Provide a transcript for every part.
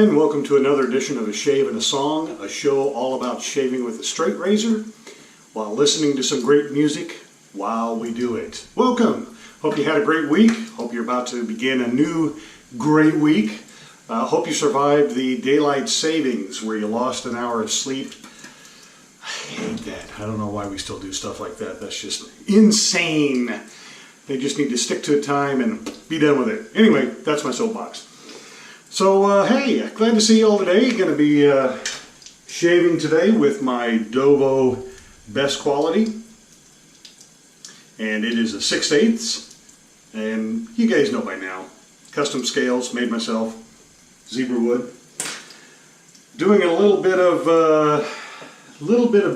And welcome to another edition of A Shave and a Song, a show all about shaving with a straight razor while listening to some great music while we do it. Welcome! Hope you had a great week. Hope you're about to begin a new great week. Hope you survived the daylight savings where you lost an hour of sleep. I hate that. I don't know why we still do stuff like that. That's just insane. They just need to stick to a time and be done with it. Anyway, that's my soapbox. So, hey, glad to see you all today. Going to be shaving today with my Dovo Best Quality. And it is a 6/8. And you guys know by now. Custom scales, made myself. Zebra wood. Doing a little bit of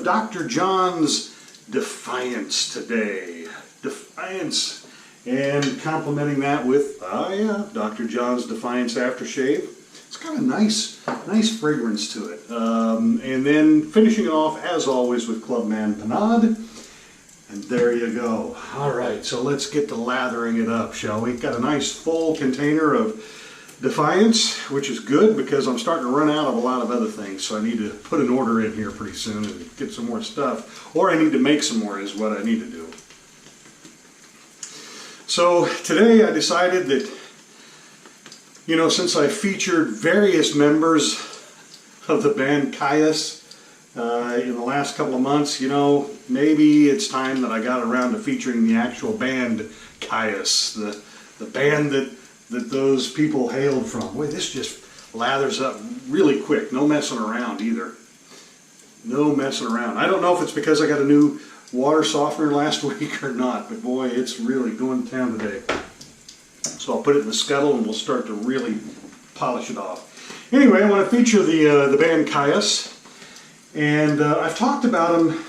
Dr. John's Defiance today. Defiance. And complementing that with, Dr. John's Defiance aftershave. It's got a nice fragrance to it. And then finishing it off, as always, with Clubman Pinaud. And there you go. All right, so let's get to lathering it up, shall we? Got a nice full container of Defiance, which is good because I'm starting to run out of a lot of other things. So I need to put an order in here pretty soon and get some more stuff. Or I need to make some more is what I need to do. So today I decided that, you know, since I featured various members of the band Kyuss in the last couple of months, you know, maybe it's time that I got around to featuring the actual band Kyuss, the band that those people hailed from. Boy, this just lathers up really quick. No messing around either. No messing around. I don't know if it's because I got a new water softener last week or not, but boy, it's really going to town today. So I'll put it in the scuttle and we'll start to really polish it off. Anyway, I want to feature the band Kyuss, and I've talked about them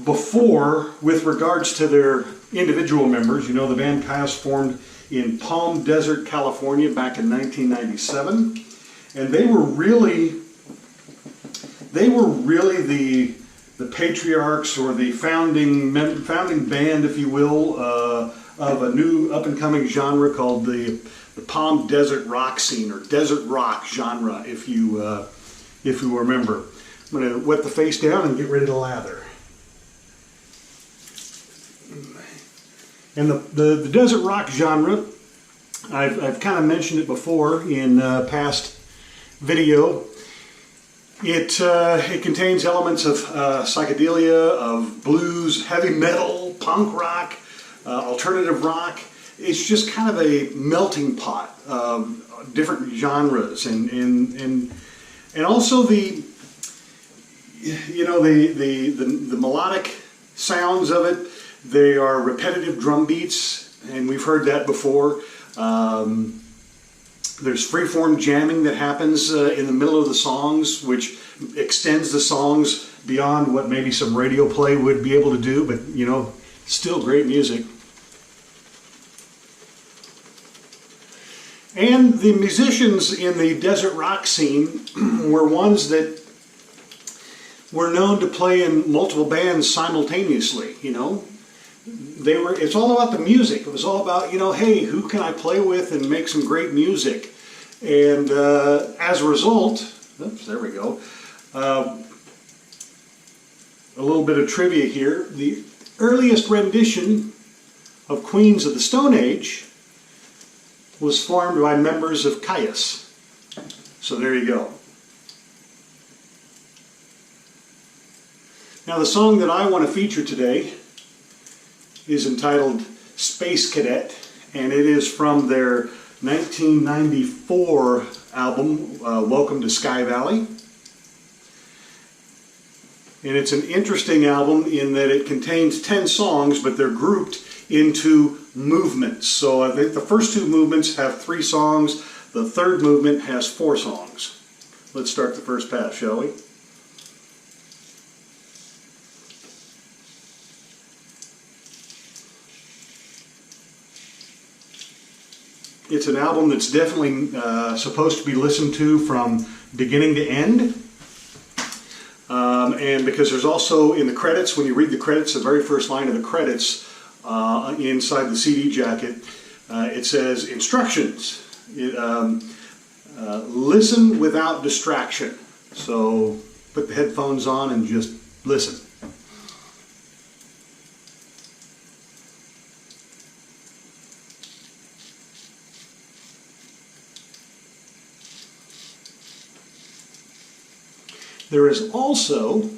before with regards to their individual members. You know, the band Kyuss formed in Palm Desert, California back in 1997, and they were really the patriarchs, or the founding band, if you will, of a new up-and-coming genre called the Palm Desert rock scene, or desert rock genre, if you remember. I'm going to wet the face down and get ready to lather. And the desert rock genre, I've kind of mentioned it before in past video. It contains elements of psychedelia, of blues, heavy metal, punk rock, alternative rock. It's just kind of a melting pot of different genres, and also the melodic sounds of it. They are repetitive drum beats, and we've heard that before. There's freeform jamming that happens in the middle of the songs, which extends the songs beyond what maybe some radio play would be able to do, but, you know, still great music. And the musicians in the desert rock scene were ones that were known to play in multiple bands simultaneously, you know. It's all about the music. It was all about, you know, hey, who can I play with and make some great music? And as a result, oops, there we go. A little bit of trivia here. The earliest rendition of Queens of the Stone Age was formed by members of Kyuss. So there you go. Now the song that I want to feature today is entitled Space Cadet, and it is from their 1994 album, Welcome to Sky Valley. And it's an interesting album in that it contains 10 songs, but they're grouped into movements. So I think the first two movements have 3 songs, the third movement has 4 songs. Let's start the first pass, shall we? It's an album that's definitely supposed to be listened to from beginning to end. And because there's also in the credits, when you read the credits, the very first line of the credits inside the CD jacket, it says instructions. listen without distraction. So put the headphones on and just listen. There is also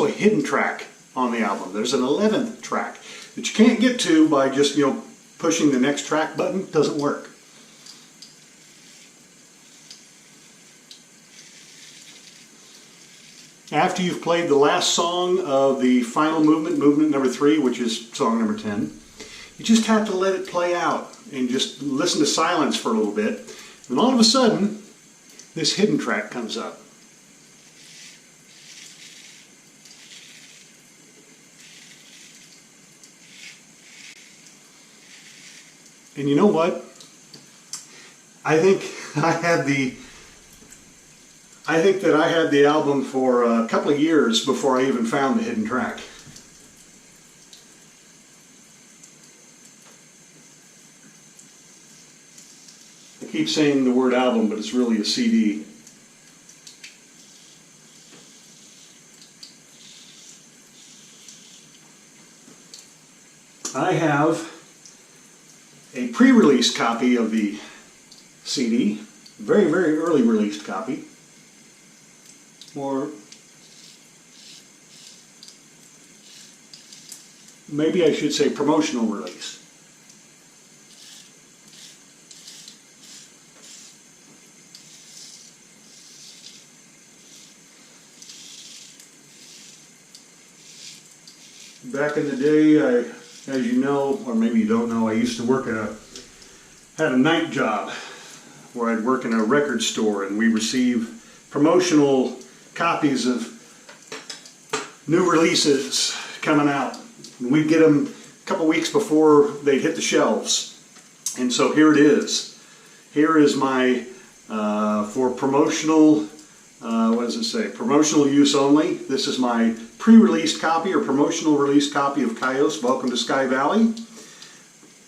a hidden track on the album. There's an 11th track that you can't get to by just, pushing the next track button. It doesn't work. After you've played the last song of the final movement, movement number 3, which is song number 10, you just have to let it play out and just listen to silence for a little bit. And all of a sudden, this hidden track comes up. And you know what? I think that I had the album for a couple of years before I even found the hidden track. I keep saying the word album, but it's really a CD. I have a pre-release copy of the CD, very, very early released copy, or maybe I should say promotional release. Back in the day, as you know, or maybe you don't know, I used to work had a night job where I'd work in a record store, and we receive promotional copies of new releases coming out. And we'd get them a couple weeks before they'd hit the shelves. And so here it is. Here is my, for promotional, what does it say? Promotional use only. This is my pre-released copy or promotional release copy of Kyuss, Welcome to Sky Valley.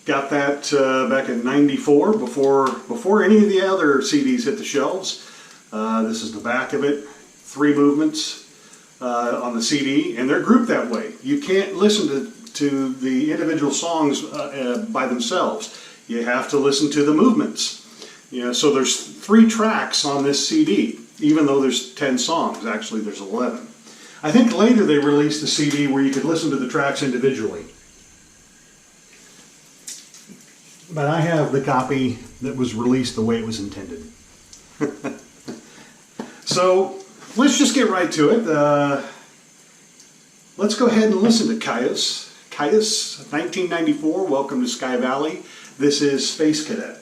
Got that back in '94, before any of the other CDs hit the shelves. This is the back of it. 3 movements on the CD, and they're grouped that way. You can't listen to the individual songs by themselves. You have to listen to the movements. So there's 3 tracks on this CD, even though there's 10 songs. Actually, there's 11. I think later they released a CD where you could listen to the tracks individually. But I have the copy that was released the way it was intended. So let's just get right to it. Let's go ahead and listen to Kyuss. Kyuss, 1994, Welcome to Sky Valley. This is Space Cadet.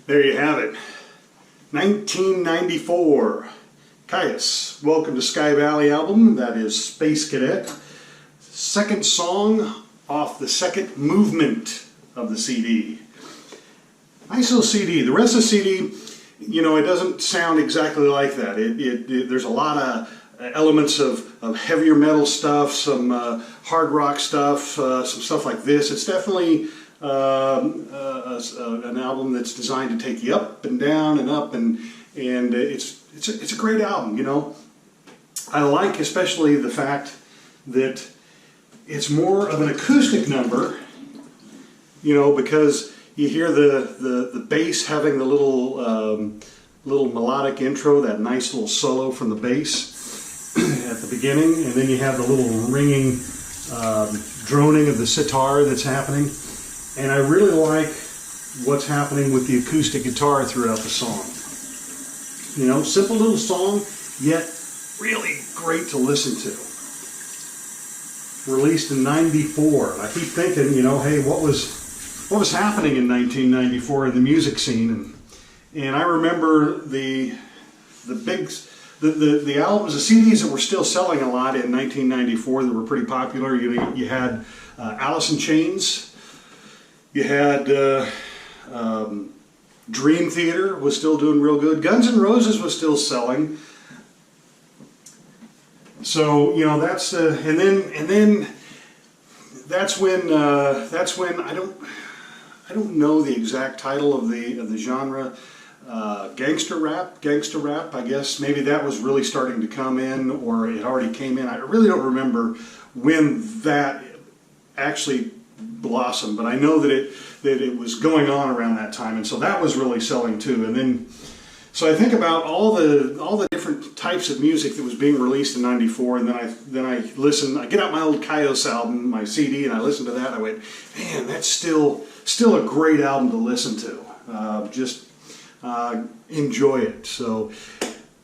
There you have it. 1994. Kyuss, Welcome to Sky Valley album. That is Space Cadet. Second song off the second movement of the CD. Nice little CD. The rest of the CD, you know, it doesn't sound exactly like that. There's a lot of elements of heavier metal stuff, some hard rock stuff, some stuff like this. It's definitely an album that's designed to take you up and down and up, and it's a great album. You know, I like especially the fact that it's more of an acoustic number. You know, because you hear the bass having the little melodic intro, that nice little solo from the bass at the beginning, and then you have the little ringing droning of the sitar that's happening. And I really like what's happening with the acoustic guitar throughout the song. You know, simple little song, yet really great to listen to. Released in '94. I keep thinking, you know, hey, what was happening in 1994 in the music scene? And I remember the albums, the CDs that were still selling a lot in 1994 that were pretty popular. You had Alice in Chains. You had Dream Theater was still doing real good. Guns N' Roses was still selling. So you know that's and then that's when I don't know the exact title of the genre. Gangster rap, I guess maybe that was really starting to come in, or it already came in. I really don't remember when that actually blossomed, but I know that it was going on around that time, and so that was really selling too. And then, so I think about all the different types of music that was being released in '94, and then I listen. I get out my old Kyuss album, my CD, and I listen to that. I went, man, that's still a great album to listen to. Just enjoy it. So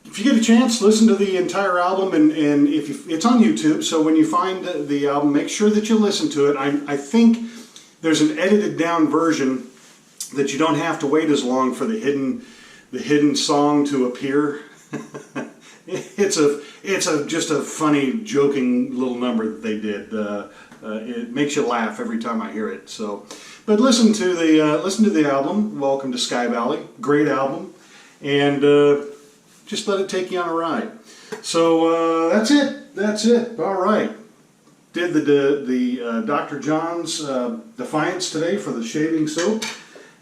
if you get a chance, listen to the entire album, and it's on YouTube, so when you find the album, make sure that you listen to it. I think there's an edited down version that you don't have to wait as long for the hidden song to appear. It's just a funny, joking little number that they did. It makes you laugh every time I hear it. So, but listen to the album, Welcome to Sky Valley. Great album, and just let it take you on a ride. So that's it. All right. Did the Dr. John's Defiance today for the shaving soap.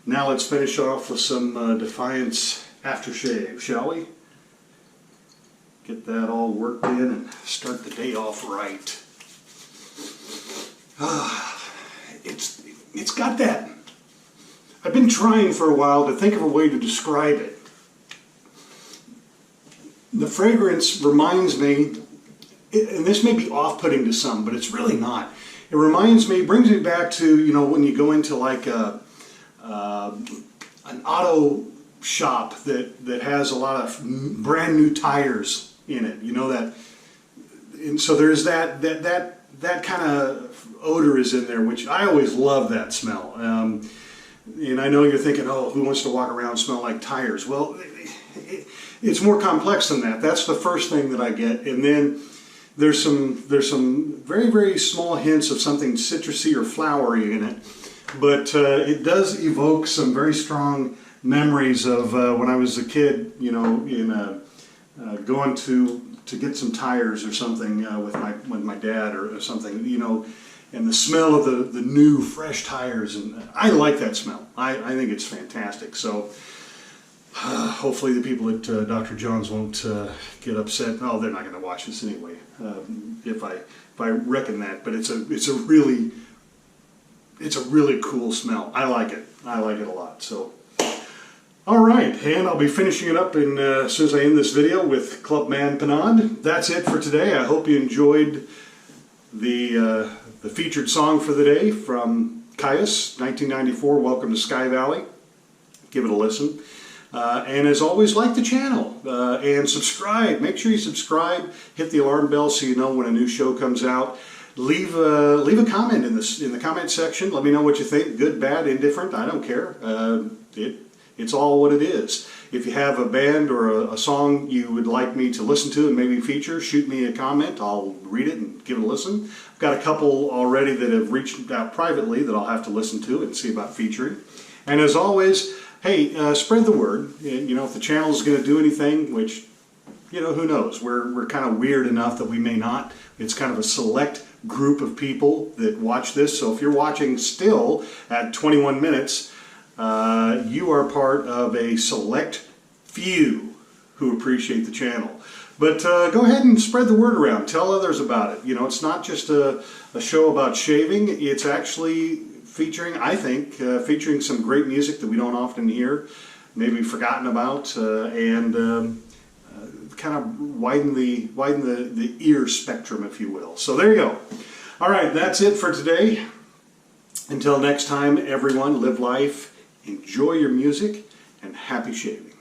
Now let's finish off with some Defiance aftershave, shall we? Get that all worked in and start the day off right. It's got that. I've been trying for a while to think of a way to describe it. The fragrance reminds me, and this may be off-putting to some, but it's really not. It brings me back to, you know, when you go into like an auto shop that has a lot of brand new tires in it, you know, that, and so there's that kind of odor is in there, which I always love that smell. And I know you're thinking, oh, who wants to walk around and smell like tires? Well, it's more complex than that. That's the first thing that I get, and then there's some very, very small hints of something citrusy or flowery in it, but it does evoke some very strong memories of when I was a kid, you know, in going to get some tires or something with my dad or something, you know, and the smell of the new fresh tires, and I like that smell. I think it's fantastic. So hopefully the people at Dr. John's won't get upset. Oh, they're not going to watch this anyway. If I reckon that, but it's a really cool smell. I like it. I like it a lot. So. All right, and I'll be finishing it up as soon as I end this video with Clubman Pinaud. That's it for today. I hope you enjoyed the featured song for the day from Kyuss, 1994, Welcome to Sky Valley. Give it a listen. And as always, like the channel and subscribe. Make sure you subscribe. Hit the alarm bell so you know when a new show comes out. Leave a comment in the comment section. Let me know what you think. Good, bad, indifferent. I don't care. It's all what it is. If you have a band or a song you would like me to listen to and maybe feature, shoot me a comment. I'll read it and give it a listen. I've got a couple already that have reached out privately that I'll have to listen to and see about featuring. And as always, hey, spread the word. You know, if the channel is going to do anything, which, you know, who knows? We're kind of weird enough that we may not. It's kind of a select group of people that watch this. So if you're watching still at 21 minutes, you are part of a select few who appreciate the channel. But go ahead and spread the word around. Tell others about it. You know, it's not just a show about shaving. It's actually featuring, I think, featuring some great music that we don't often hear, maybe forgotten about, and kind of widen the ear spectrum, if you will. So there you go. All right, that's it for today. Until next time, everyone, live life, enjoy your music, and happy shaving.